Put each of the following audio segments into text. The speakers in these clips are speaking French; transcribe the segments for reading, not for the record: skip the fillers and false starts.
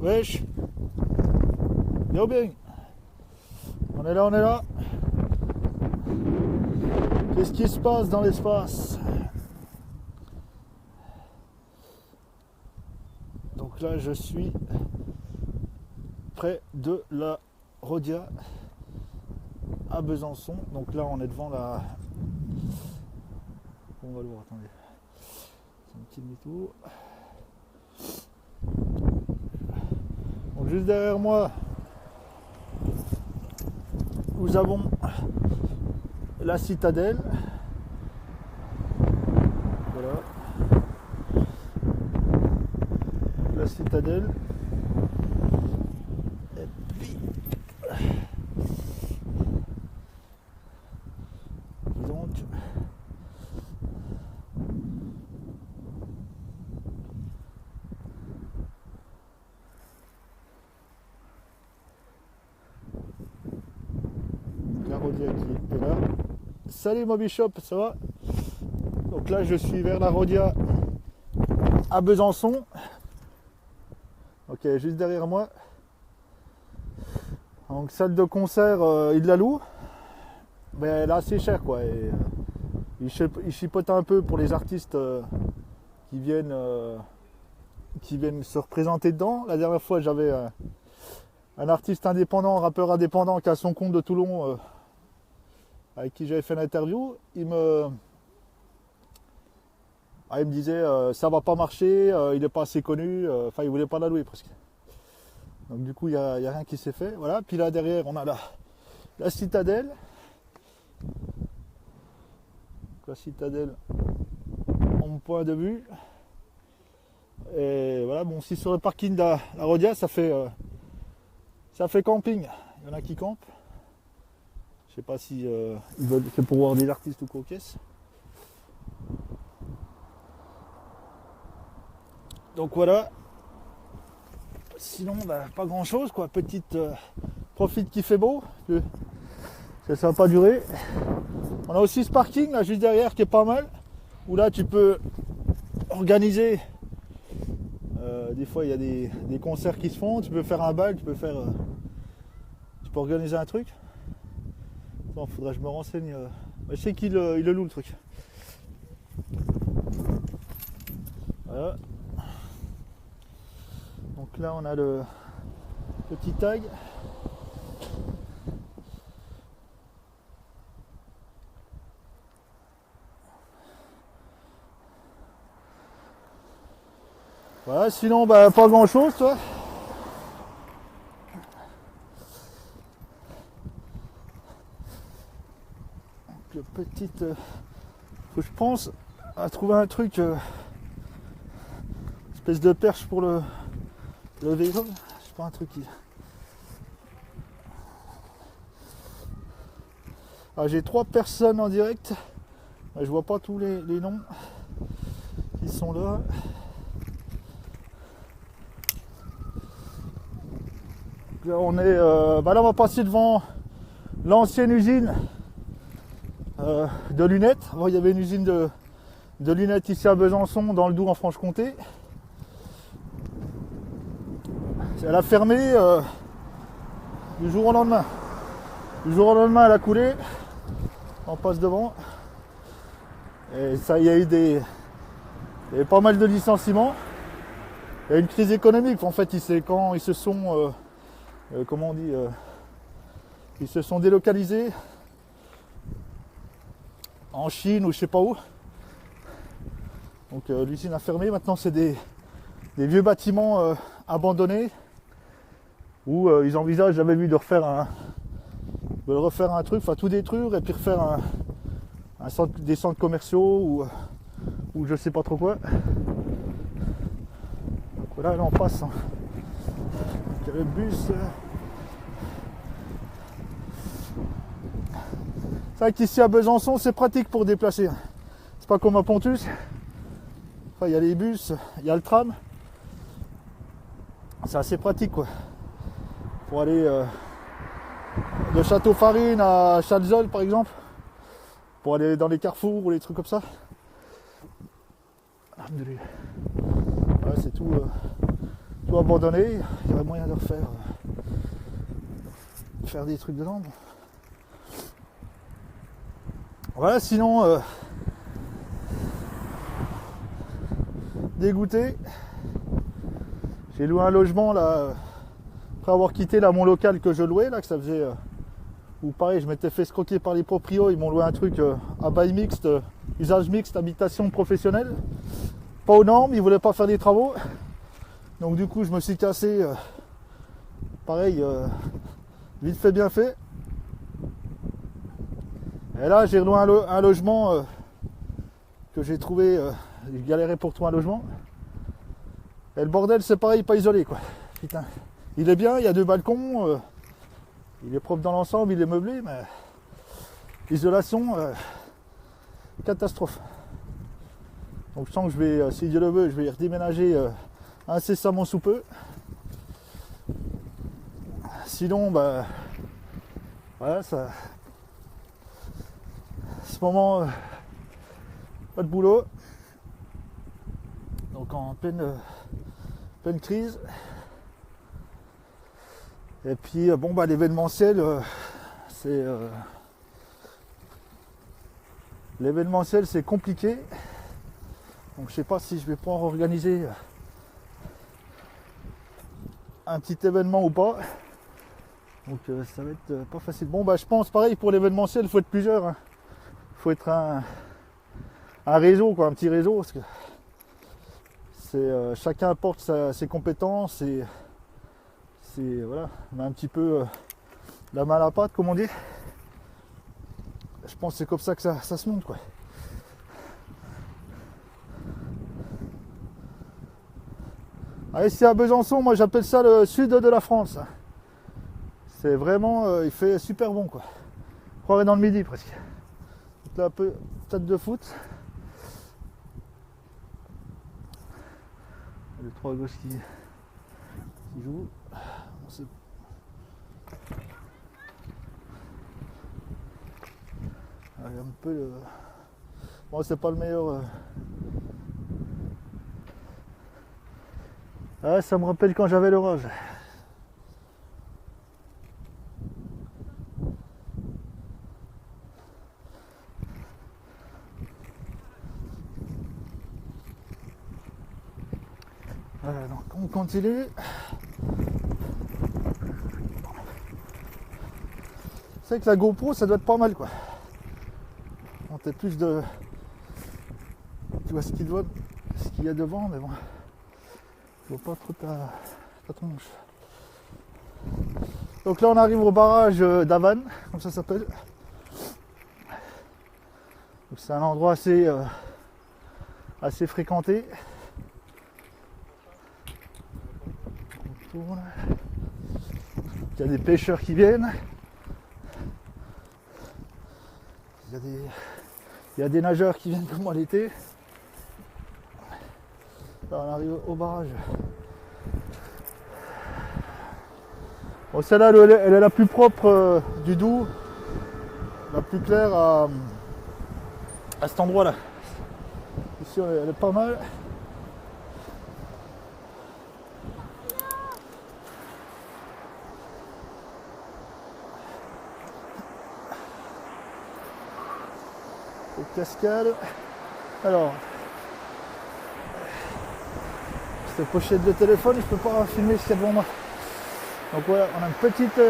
Wesh. Yo bien. On est là. Qu'est-ce qui se passe dans l'espace? Donc là, je suis près de la Rhodia à Besançon. Donc là, on est devant la... On va le voir, attendez. C'est un petit demi-tour. Donc juste derrière moi, nous avons la citadelle. Voilà. La citadelle. Et puis, donc, la Rhodia qui est là. Salut mon Bishop, ça va? Donc là je suis vers la Rhodia à Besançon. Ok, juste derrière moi. Donc salle de concert, il la loue. Mais là c'est cher quoi. Et, il chipote un peu pour les artistes qui viennent se représenter dedans. La dernière fois j'avais un artiste indépendant, un rappeur indépendant qui a son compte de Toulon. Avec qui j'avais fait l'interview, il me disait ça va pas marcher, il n'est pas assez connu, il voulait pas la louer presque. Donc du coup il y a rien qui s'est fait. Voilà. Puis là derrière on a la citadelle. La citadelle en point de vue. Et voilà, bon, si sur le parking de la Rhodia ça fait camping. Il y en a qui campent. Je sais pas si ils veulent, c'est pour voir des artistes ou quoi, caisse. Donc voilà. Sinon, pas grand chose quoi. Petite profite qui fait beau. Ça va pas durer. On a aussi ce parking là juste derrière qui est pas mal. Où là tu peux organiser. Des fois il y a des concerts qui se font. Tu peux faire un bal, tu peux organiser un truc. Bon, faudrait que je me renseigne. Je sais qu'il le loue le truc. Voilà. Donc là on a le petit tag. Voilà, sinon pas grand chose toi. Petite faut que je pense à trouver un truc espèce de perche pour le vélo. C'est pas un truc qui... j'ai 3 personnes en direct. Je vois pas tous les noms qui sont là. Là on est là on va passer devant l'ancienne usine de lunettes. Bon, il y avait une usine de lunettes ici à Besançon, dans le Doubs en Franche-Comté. Elle a fermé du jour au lendemain. Du jour au lendemain, elle a coulé. On passe devant. Et ça, il y a eu pas mal de licenciements. Il y a une crise économique. En fait, quand ils se sont, comment on dit, ils se sont délocalisés en Chine ou je sais pas où. Donc l'usine a fermé. Maintenant c'est des vieux bâtiments abandonnés où ils envisagent, j'avais vu, de refaire un truc, tout détruire et puis refaire des centres commerciaux ou je sais pas trop quoi. Donc voilà, là on passe. Donc, il y a le bus. C'est vrai qu'ici à Besançon, c'est pratique pour déplacer. C'est pas comme à Pontus. Enfin, il y a les bus, il y a le tram. C'est assez pratique quoi. Pour aller de Château-Farine à Chalzol par exemple. Pour aller dans les carrefours ou les trucs comme ça. Ouais, c'est tout. tout abandonné. Il y aurait moyen de refaire faire des trucs dedans. Bon. Voilà, sinon dégoûté. J'ai loué un logement là après avoir quitté là mon local que je louais là, que ça faisait où pareil je m'étais fait escroquer par les proprios. Ils m'ont loué un truc à bail mixte, usage mixte, habitation professionnelle, pas aux normes. Ils voulaient pas faire des travaux, donc du coup je me suis cassé pareil vite fait bien fait. Et là j'ai loué un logement que j'ai trouvé, j'ai galéré pour trouver un logement. Et le bordel c'est pareil, pas isolé quoi. Putain. Il est bien, il y a 2 balcons, il est propre dans l'ensemble, il est meublé, mais isolation, catastrophe. Donc je sens que je vais, si Dieu le veut, je vais y redéménager incessamment sous peu. Sinon, bah, voilà, ça. À ce moment, pas de boulot. Donc en pleine crise. Et puis bon bah l'événementiel, c'est compliqué. Donc je sais pas si je vais pouvoir organiser un petit événement ou pas. Donc ça va être pas facile. Bon bah je pense pareil pour l'événementiel, il faut être plusieurs. Hein. Il faut être un réseau, quoi, un petit réseau, parce que c'est chacun apporte ses compétences et c'est voilà, on a un petit peu la main à la pâte comme on dit. Je pense que c'est comme ça que ça se monte quoi. Ah, ici à Besançon, moi j'appelle ça le sud de la France. C'est vraiment, il fait super bon quoi. On croirait dans le midi presque. Donc là un peu stade de foot. Les 3 gosses qui jouent. Un peu le... Bon c'est pas le meilleur. Ah, ça me rappelle quand j'avais l'orage. Voilà, donc on continue. C'est que la GoPro ça doit être pas mal quoi. On a plus de... Tu vois ce qu'il y a devant, mais bon. Il faut pas trop ta tronche. Donc là on arrive au barrage d'Havane, comme ça s'appelle. Donc c'est un endroit assez fréquenté. On tourne. Il y a des pêcheurs qui viennent. Il y a des nageurs qui viennent comme moi l'été. Là on arrive au barrage. Bon, celle-là elle est la plus propre du Doubs, la plus claire à cet endroit là. Ici elle est pas mal. Cascade. Alors, cette pochette de téléphone, je peux pas filmer ce qu'il y a devant moi. Donc voilà, on a une petite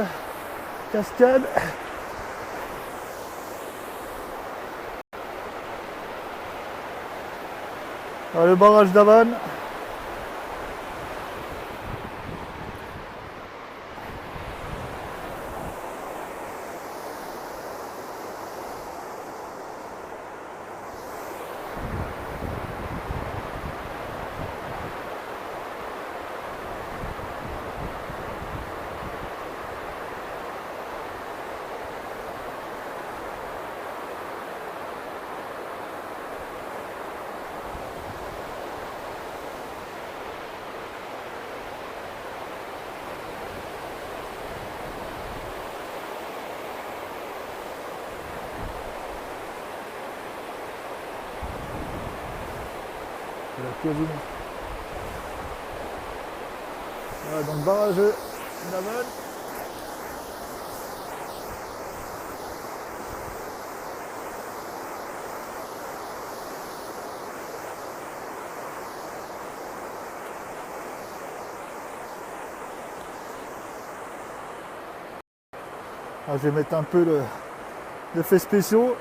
cascade. Alors, le barrage d'Havane. Quasiment. Voilà, donc barrage naval. Ah, je vais mettre un peu l'effet spéciaux.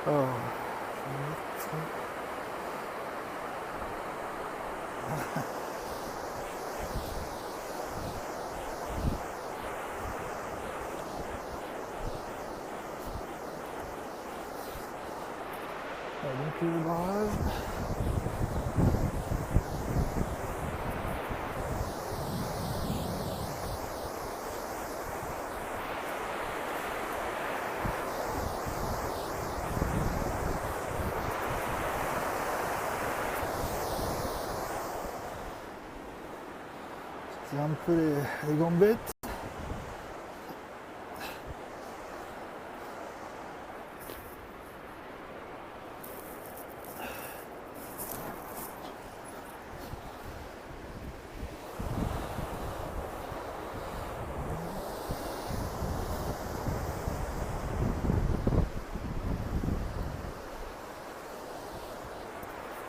Alors, donc le barrage. C'est un peu les gambettes.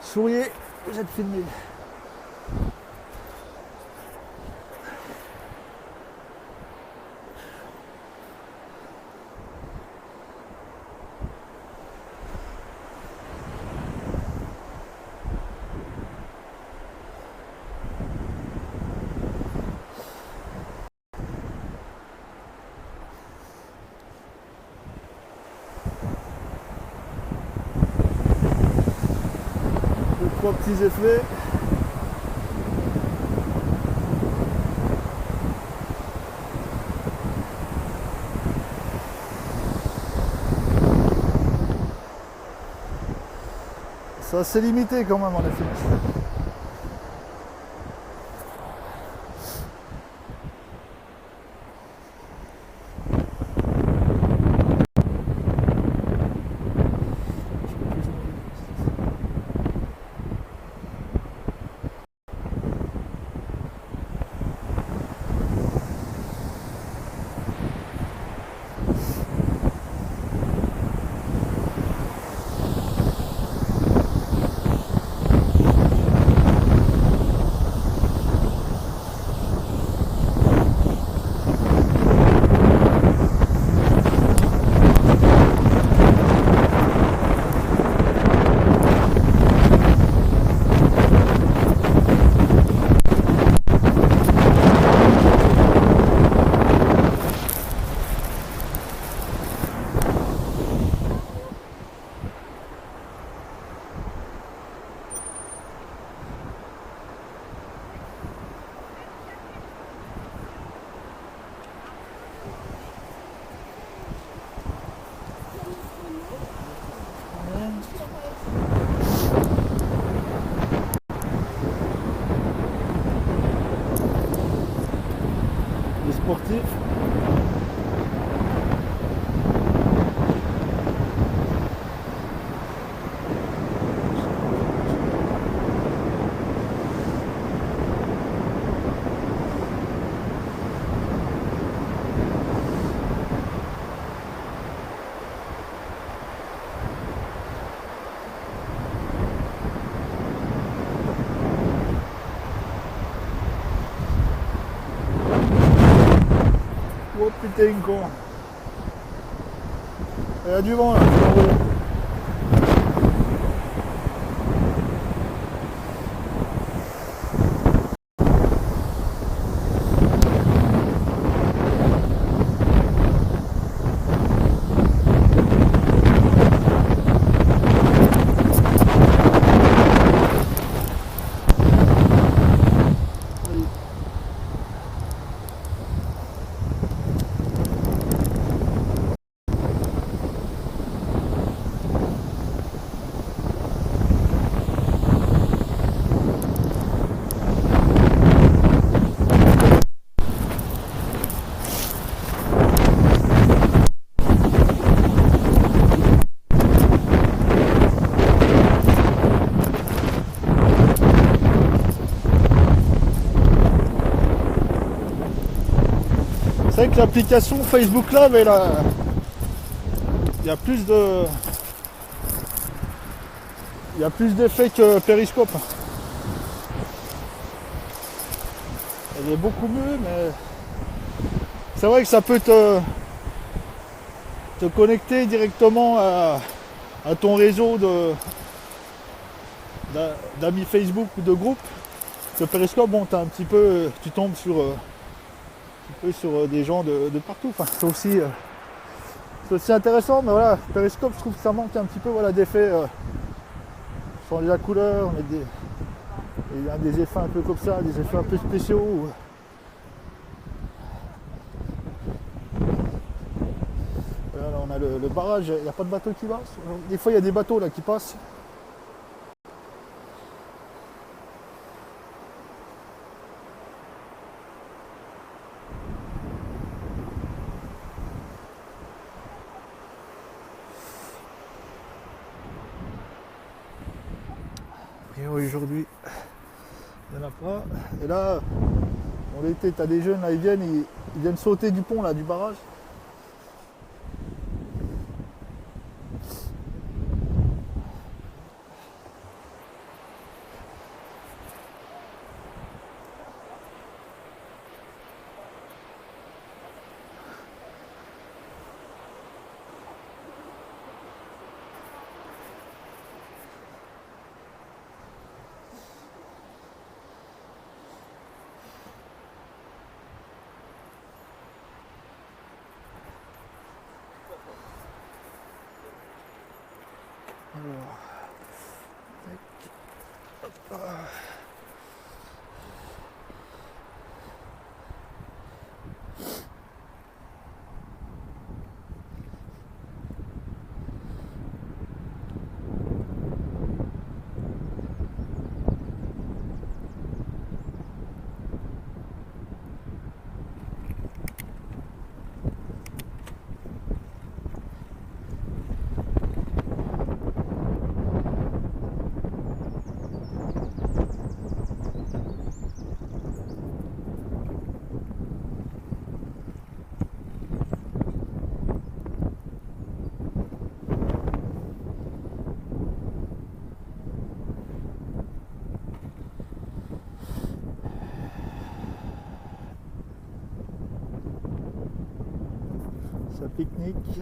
Souriez, vous êtes filmé. Deux, trois petits effets. C'est assez limité quand même en effet. Les sportifs. Oh putain con. Il y a du vent là. C'est vrai que l'application Facebook Live, il y a plus d'effets que Periscope. Elle est beaucoup mieux, mais c'est vrai que ça peut te connecter directement à ton réseau d'amis Facebook ou de groupes. Le Periscope, bon, tu tombes sur des gens de partout. Enfin, c'est aussi intéressant, mais voilà, Periscope, je trouve que ça manque un petit peu, voilà, d'effets. Changer la couleur, il y a des effets un peu comme ça, des effets un peu spéciaux. Voilà, là, on a le barrage, il n'y a pas de bateau qui passe. Des fois, il y a des bateaux là qui passent. Et aujourd'hui, il n'y en a pas. Et là, on l'été, tu as des jeunes, là, ils viennent sauter du pont, là, du barrage. Alors, hop là. Ça pique-nique.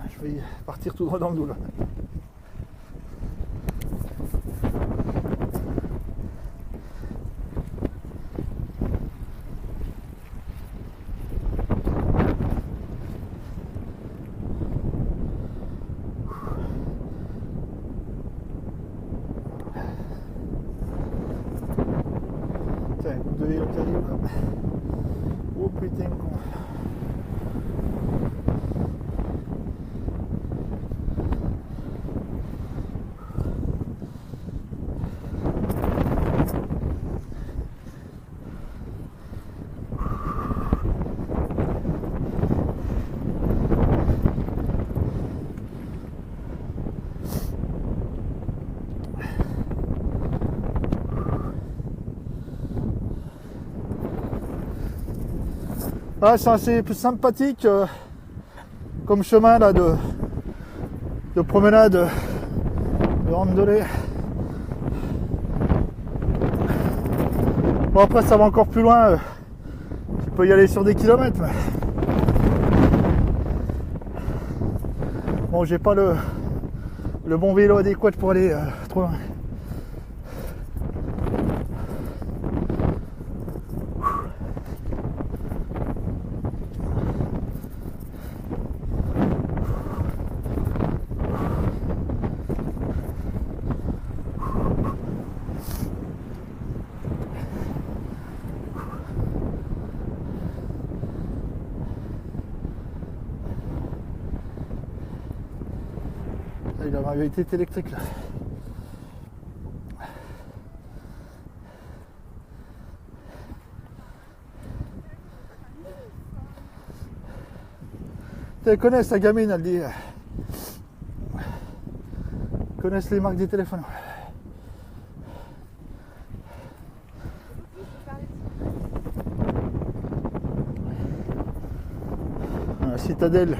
Je vais partir tout droit dans le dos là. Tiens, coup de vélo qui arrive là. Oh putain con. Ah, c'est assez plus sympathique comme chemin là de promenade, de randonnée. Bon, après ça va encore plus loin, tu peux y aller sur des kilomètres, mais bon, j'ai pas le bon vélo adéquat pour aller trop loin. Il a une été électrique là. Tu connais sa gamine, elle dit. Connaissent les marques des téléphones. La citadelle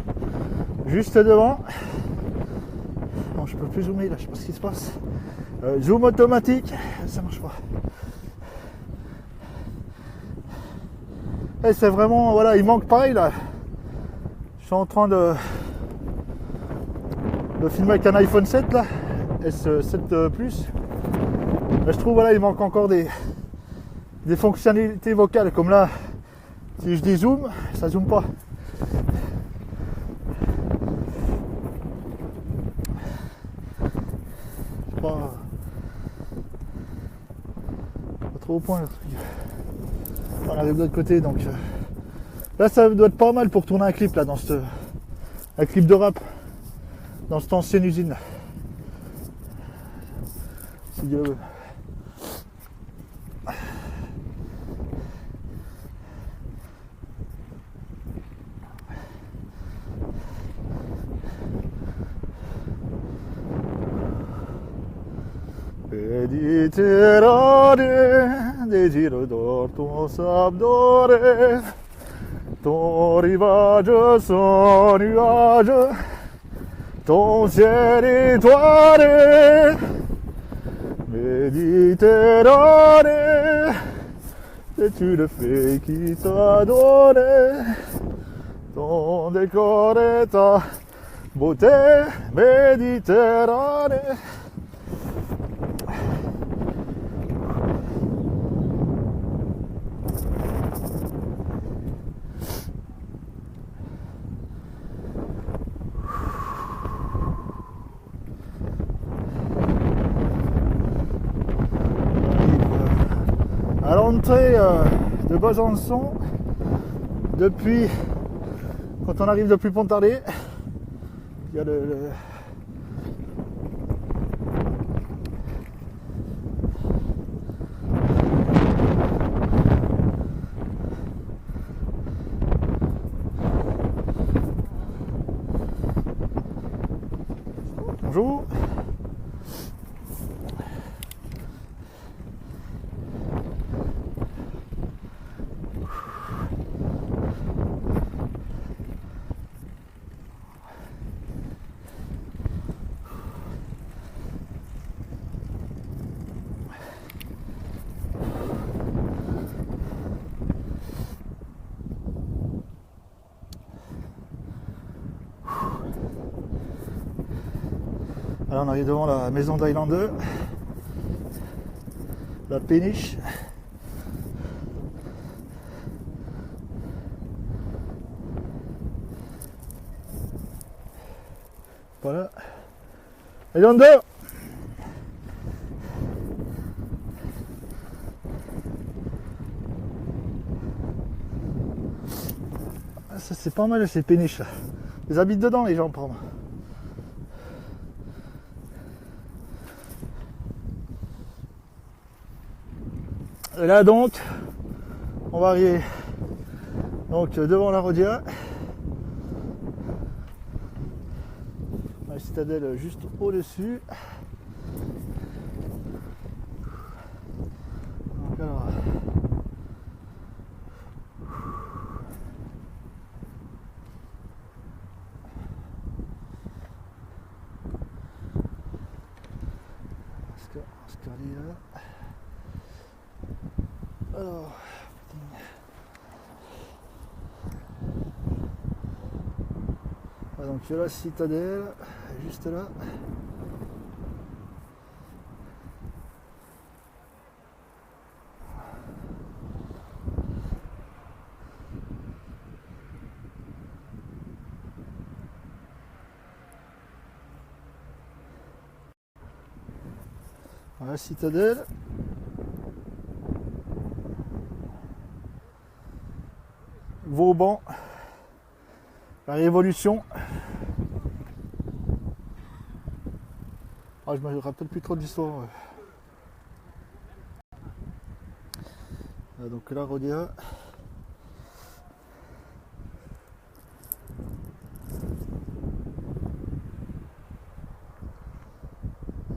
juste devant. Bon, je peux plus zoomer là, je sais pas ce qui se passe. Zoom automatique, ça marche pas. Et c'est vraiment, voilà, il manque pareil là. Je suis en train de filmer avec un iPhone 7 là, S7 Plus. Là, je trouve, voilà, il manque encore des fonctionnalités vocales, comme là, si je dis zoom, ça zoome pas. Pas trop au point le truc. On arrive de l'autre côté, donc là ça doit être pas mal pour tourner un clip là, un clip de rap dans cette ancienne usine là. Si Dieu veut. Mediterranée, désir d'or ton sable doré, ton rivage sans nuage, ton ciel étoilé. Méditerranée, es-tu le fait qui t'a donné ton décor et ta beauté, Méditerranée. À l'entrée de Besançon, quand on arrive depuis Pontarlier, il y a Bonjour. Alors on arrive devant la maison d'Highlander, la péniche. Voilà. Highlander. Ça c'est pas mal ces péniches là. Ils habitent dedans les gens, pardon. Et là donc, on va arriver donc devant la Rodia. La citadelle juste au-dessus. Donc alors, escalier là. Alors, donc il y a la citadelle, juste là. Voilà, citadelle. Vauban, la Révolution. Ah, je me rappelle plus trop de l'histoire. Donc là, Rodia.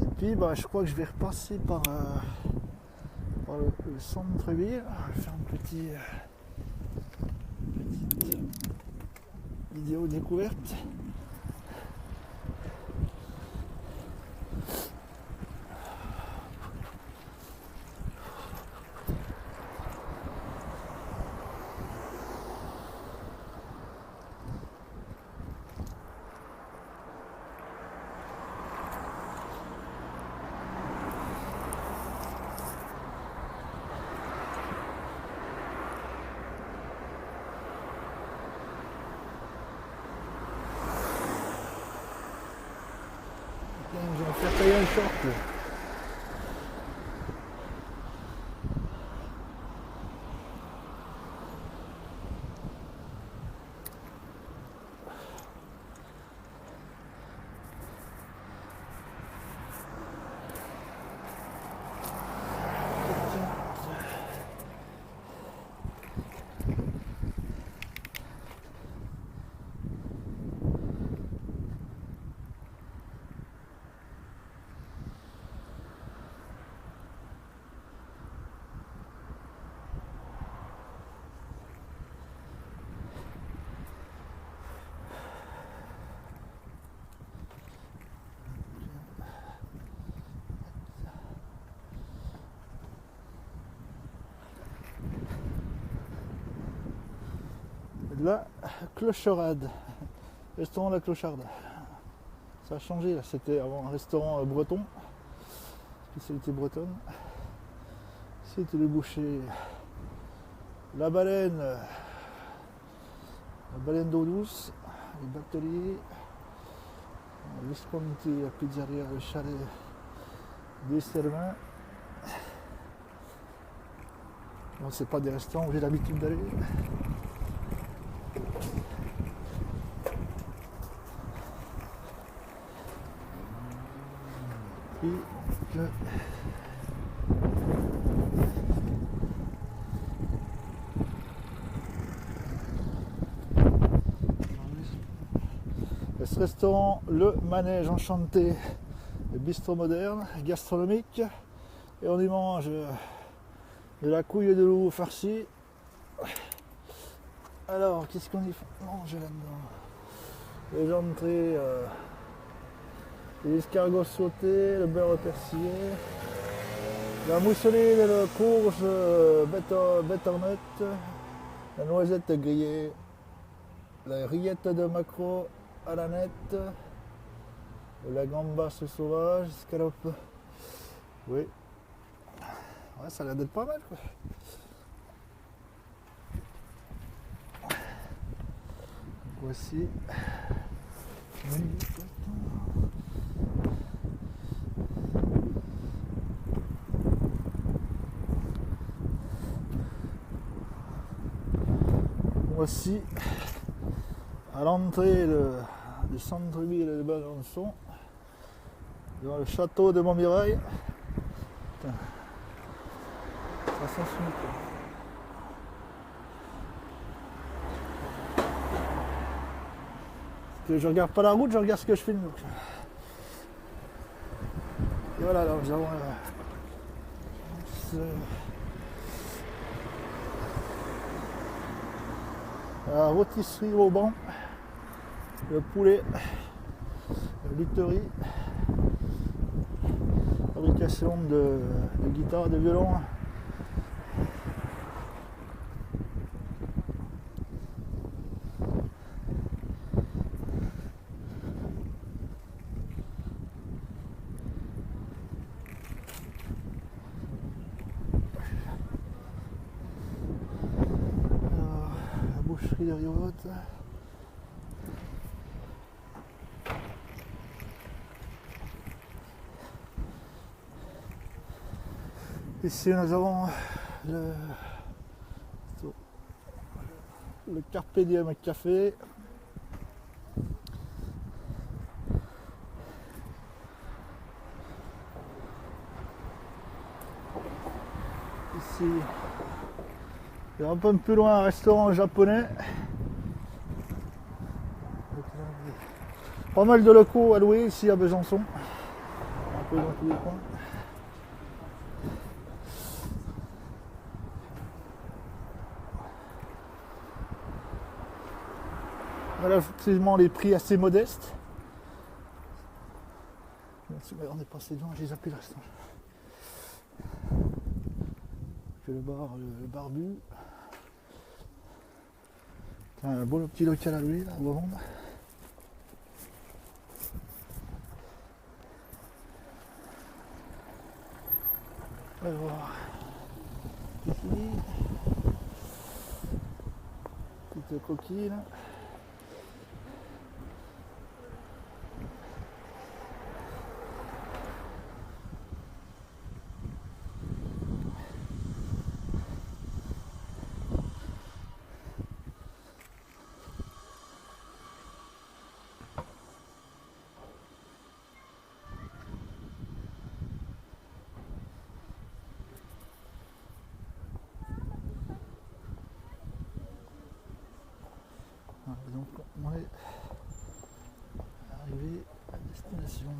Et puis, bah, je crois que je vais repasser par le centre-ville. Je vais faire une petite vidéo découverte. Je vais faire tailler un short. La Clocharade, restaurant La Clocharde. Ça a changé là, c'était avant un restaurant breton, spécialité bretonne. C'était le boucher. La baleine d'eau douce, les bateliers, Visconti, la pizzeria, le chalet des Servins. Bon, c'est pas des restaurants où j'ai l'habitude d'aller. Et ce restaurant, le Manège Enchanté, le bistrot moderne, gastronomique, et on y mange de la couille de loup farcie. Alors, qu'est-ce qu'on y mange là-dedans? Les entrées, les escargots sautés, le beurre persillé, la mousseline, le courge, butternut, la noisette grillée, la rillette de maquereau à la nette, la gambasse sauvage, escalope. Oui. Ouais, ça a l'air d'être pas mal quoi. Voici. Voici à l'entrée du centre-ville de Besançon, dans le château de Montmirail. Putain, ça sent fini quoi. Parce que je regarde pas la route, je regarde ce que je filme. Donc. Et voilà, alors nous avons la rôtisserie au banc, le poulet, la literie, fabrication de guitares, de violons. La boucherie de Riotte. Ici nous avons le Carpe Diem Café. Ici, il y a un peu plus loin un restaurant japonais. Pas mal de locaux à louer ici à Besançon. Un peu dans tous les coins. relativement les prix assez modestes. On est passé devant, j'ai zappé l'instant. Le barbu. Un beau petit local à louer là, on va vendre. Alors, ici, petite coquille là. Donc on est arrivé à destination.